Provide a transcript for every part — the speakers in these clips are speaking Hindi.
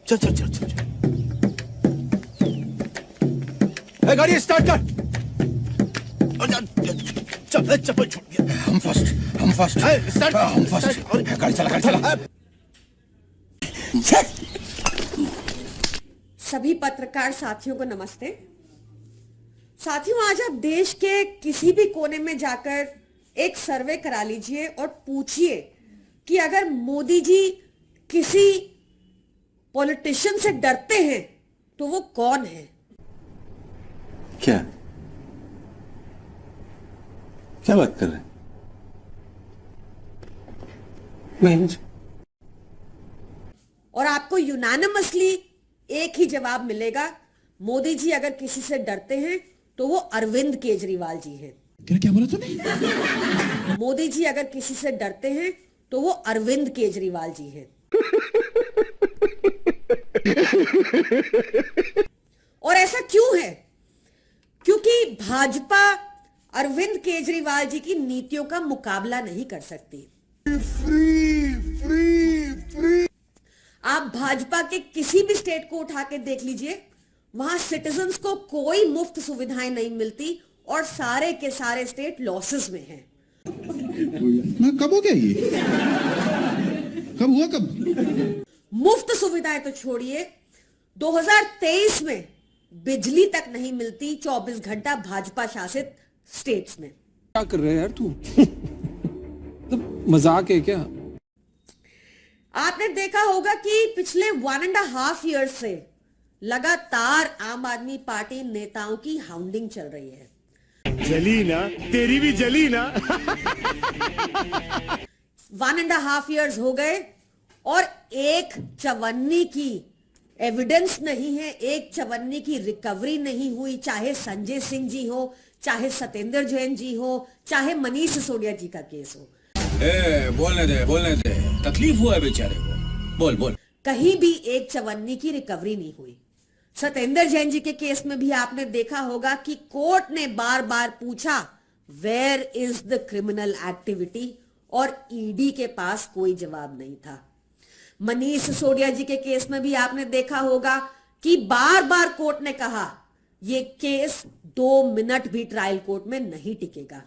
चल चल चल चल गाड़ी स्टार्ट कर। चल चप्पल छूट गया। हम फर्स्ट स्टार्ट हम फर्स्ट। गाड़ी चला। सभी पत्रकार साथियों को नमस्ते। साथियों, आज आप देश के किसी भी कोने में जाकर एक सर्वे करा लीजिए और पूछिए कि अगर मोदी जी किसी पॉलिटिशियन से डरते हैं तो वो कौन है। क्या क्या बात कर रहे हैं? मैं और आपको यूनानिमसली एक ही जवाब मिलेगा, मोदी जी अगर किसी से डरते हैं तो वो अरविंद केजरीवाल जी हैं। क्या बोला तूने? मोदी जी अगर किसी से डरते हैं तो वो अरविंद केजरीवाल जी हैं। और ऐसा क्यों है? क्योंकि भाजपा अरविंद केजरीवाल जी की नीतियों का मुकाबला नहीं कर सकती। आप भाजपा के किसी भी स्टेट को उठा के देख लीजिए, वहां सिटीजन्स को कोई मुफ्त सुविधाएं नहीं मिलती और सारे के सारे स्टेट लॉसेस में हैं। कब हो गया ये? कब हुआ कब? मुफ्त सुविधाएं तो छोड़िए, 2023 में बिजली तक नहीं मिलती 24 घंटा भाजपा शासित स्टेट्स में। क्या कर रहे हैं यार तू? तो मजाक है क्या? आपने देखा होगा कि पिछले 1.5 ईयर से लगातार आम आदमी पार्टी नेताओं की हाउंडिंग चल रही है। जली ना, तेरी भी जली ना। 1.5 ईयर्स हो गए और एक चवन्नी की एविडेंस नहीं है, एक चवन्नी की रिकवरी नहीं हुई। चाहे संजय सिंह जी हो, चाहे सत्येंद्र जैन जी हो, चाहे मनीष सिसोदिया जी का केस हो। बोलने दे। तकलीफ हुआ है बेचारे को। बोल। कहीं भी एक चवन्नी की रिकवरी नहीं हुई। सत्येंद्र जैन जी के केस में भी आपने देखा होगा कि कोर्ट ने बार बार पूछा where is the criminal activity और ईडी के पास कोई जवाब नहीं था। मनीष सिसोदिया जी के केस में भी आपने देखा होगा कि बार बार कोर्ट ने कहा यह केस 2 मिनट भी ट्रायल कोर्ट में नहीं टिकेगा।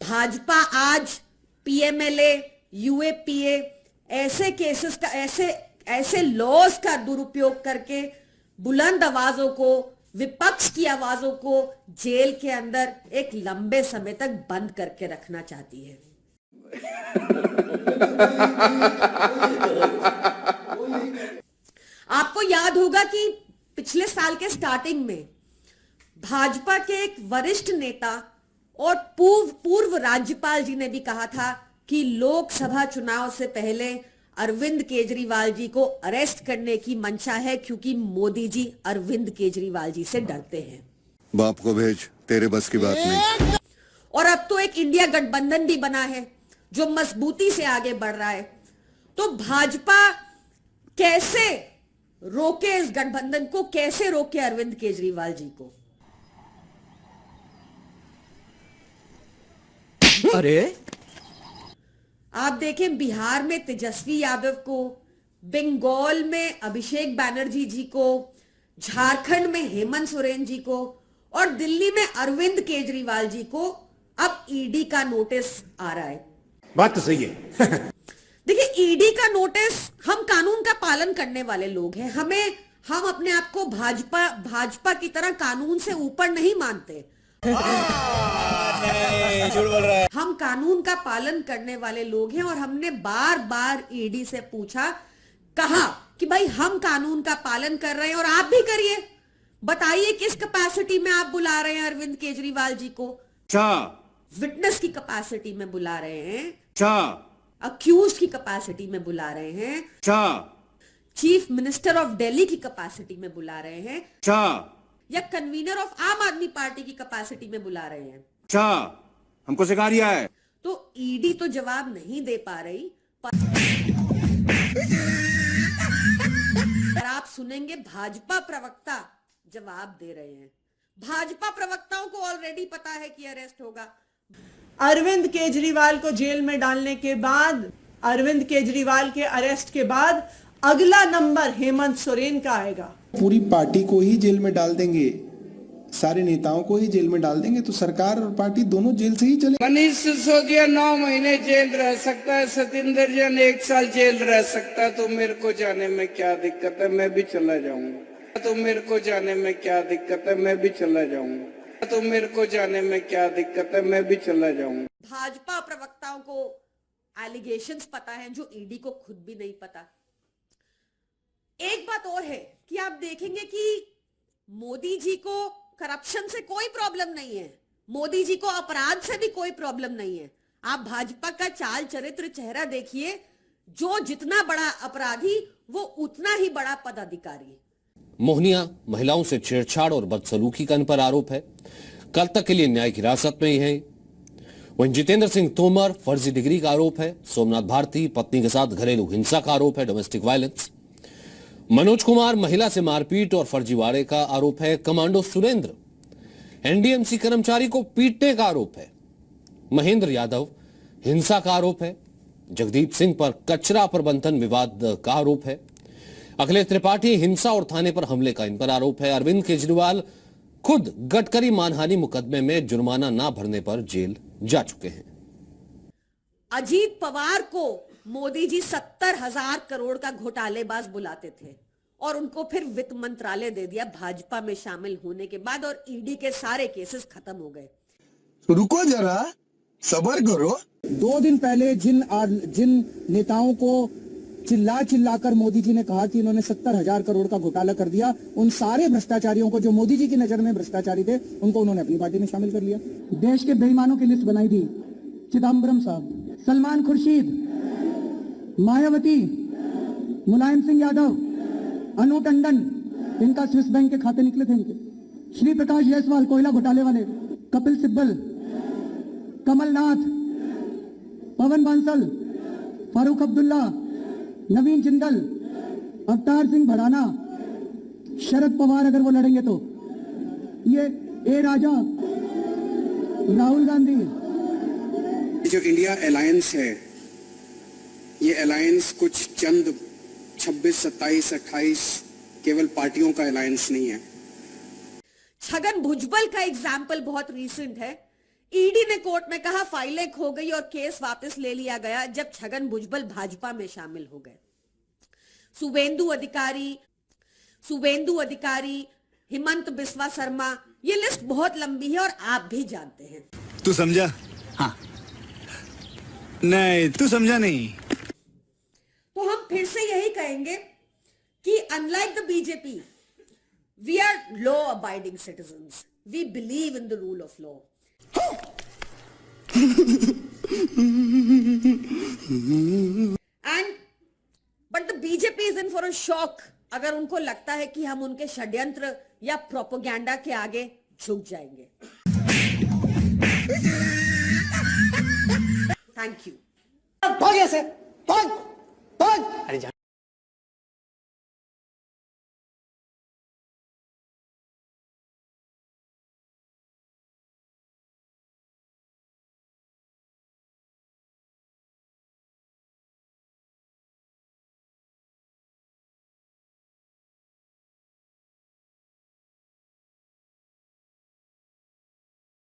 भाजपा आज पीएमएलए, यूएपीए ऐसे केसेस का, ऐसे लॉज का दुरुपयोग करके बुलंद आवाजों को, विपक्ष की आवाजों को जेल के अंदर एक लंबे समय तक बंद करके रखना चाहती है। आपको याद होगा कि पिछले साल के स्टार्टिंग में भाजपा के एक वरिष्ठ नेता और पूर्व राज्यपाल जी ने भी कहा था कि लोकसभा चुनाव से पहले अरविंद केजरीवाल जी को अरेस्ट करने की मंशा है क्योंकि मोदी जी अरविंद केजरीवाल जी से डरते हैं। बाप को भेज, तेरे बस की बात नहीं। और अब तो एक इंडिया गठबंधन भी बना है जो मजबूती से आगे बढ़ रहा है। तो भाजपा कैसे रोके इस गठबंधन को, कैसे रोके अरविंद केजरीवाल जी को? अरे आप देखें, बिहार में तेजस्वी यादव को, बंगाल में अभिषेक बैनर्जी जी को, झारखंड में हेमंत सोरेन जी को और दिल्ली में अरविंद केजरीवाल जी को अब ईडी का नोटिस आ रहा है। बात तो सही है। देखिए, ईडी का नोटिस, हम कानून का पालन करने वाले लोग हैं। हम अपने आप को भाजपा की तरह कानून से ऊपर नहीं मानते। हम कानून का पालन करने वाले लोग हैं और हमने बार बार ईडी से पूछा, कहा कि भाई हम कानून का पालन कर रहे हैं और आप भी करिए। बताइए किस कैपेसिटी में आप बुला रहे हैं अरविंद केजरीवाल जी को? विटनेस की कैपेसिटी में बुला रहे हैं, अक्यूज्ड की कैपेसिटी में बुला रहे हैं, चीफ मिनिस्टर ऑफ दिल्ली की कैपेसिटी में बुला रहे हैं, या कन्वीनर ऑफ आम आदमी पार्टी की कैपेसिटी में बुला रहे हैं। हमको सिखा रिया है। तो ईडी तो जवाब नहीं दे पा रही, पर आप सुनेंगे भाजपा प्रवक्ता जवाब दे रहे हैं। भाजपा प्रवक्ताओं को ऑलरेडी पता है कि अरेस्ट होगा। अरविंद केजरीवाल को जेल में डालने के बाद, अरविंद केजरीवाल के अरेस्ट के बाद अगला नंबर हेमंत सोरेन का आएगा। पूरी पार्टी को ही जेल में डाल देंगे, सारे नेताओं को ही जेल में डाल देंगे, तो सरकार और पार्टी दोनों जेल से ही चले। मनीष सिसोदिया 9 महीने जेल रह सकता है, सतिंदर जैन 1 साल जेल रह सकता है, तो मेरे को जाने में क्या दिक्कत है, मैं भी चला जाऊंगा। तो मेरे को जाने में क्या दिक्कत है, मैं भी चला जाऊंगा। तो मेरे को जाने में क्या दिक्कत है, मैं भी चला जाऊंगा। भाजपा प्रवक्ताओं को एलिगेशंस पता है जो ईडी को खुद भी नहीं पता। एक बात और है कि आप देखेंगे कि मोदी जी को करप्शन से कोई प्रॉब्लम नहीं है, मोदी जी को अपराध से भी कोई प्रॉब्लम नहीं है। आप भाजपा का चाल चरित्र चेहरा देखिए, जो जितना बड़ा अपराधी वो उतना ही बड़ा पदाधिकारी। मोहनिया महिलाओं से छेड़छाड़ और बदसलूकी का इन पर आरोप है, कल तक के लिए न्यायिक हिरासत में ही है। वहीं जितेंद्र सिंह तोमर फर्जी डिग्री का आरोप है। सोमनाथ भारती पत्नी के साथ घरेलू हिंसा का आरोप है, डोमेस्टिक वायलेंस। मनोज कुमार महिला से मारपीट और फर्जीवाड़े का आरोप है। कमांडो सुरेंद्र एनडीएमसी कर्मचारी को पीटने का आरोप है। महेंद्र यादव हिंसा का आरोप है। जगदीप सिंह पर कचरा प्रबंधन विवाद का आरोप है। अखिलेश त्रिपाठी हिंसा और थाने पर हमले का इन पर आरोप है। अरविंद केजरीवाल खुद गडकरी मानहानि मुकदमे में जुर्माना ना भरने पर जेल जा चुके हैं। अजीत पवार को मोदी जी 70,000 करोड़ का घोटालेबाज बुलाते थे और उनको फिर वित्त मंत्रालय दे दिया भाजपा में शामिल होने के बाद, और ईडी के सारे केसेस खत्म हो गए। रुको जरा, सब्र करो। 2 दिन पहले जिन नेताओं को चिल्ला कर मोदी जी ने कहा कि इन्होंने 70,000 करोड़ का घोटाला कर दिया, उन सारे भ्रष्टाचारियों को जो मोदी जी की नजर में भ्रष्टाचारी थे, उनको उन्होंने अपनी पार्टी में शामिल कर लिया। देश के बेईमानों की लिस्ट बनाई थी। चिदम्बरम साहब, सलमान खुर्शीद, मायावती, मुलायम सिंह यादव, अनु टंडन, इनका स्विस बैंक के खाते निकले थे इनके। श्री प्रकाश जायसवाल कोयला घोटाले वाले, कपिल सिब्बल, कमलनाथ, पवन बांसल, फारूक अब्दुल्ला, नवीन जिंदल, अवतार सिंह भड़ाना, शरद पवार अगर वो लड़ेंगे तो ये ए राजा, राहुल गांधी। जो इंडिया अलायंस है, ये अलायंस कुछ चंद 26, 27, 28 केवल पार्टियों का अलायंस नहीं है। छगन भुजबल का एग्जाम्पल बहुत रीसेंट है। ईडी ने कोर्ट में कहा फाइलें खो गई और केस वापस ले लिया गया जब छगन भुजबल भाजपा में शामिल हो गए। शुभेंदु अधिकारी, हिमंत बिस्वा शर्मा, ये लिस्ट बहुत लंबी है और आप भी जानते हैं। तू समझा? हाँ। नहीं, तू समझा नहीं। तो हम फिर से यही कहेंगे कि unlike the BJP, we are law abiding citizens, we believe in the rule of law. But the BJP is in for a shock अगर उनको लगता है कि हम उनके षड्यंत्र या प्रोपोगेंडा के आगे झुक जाएंगे। Thank you.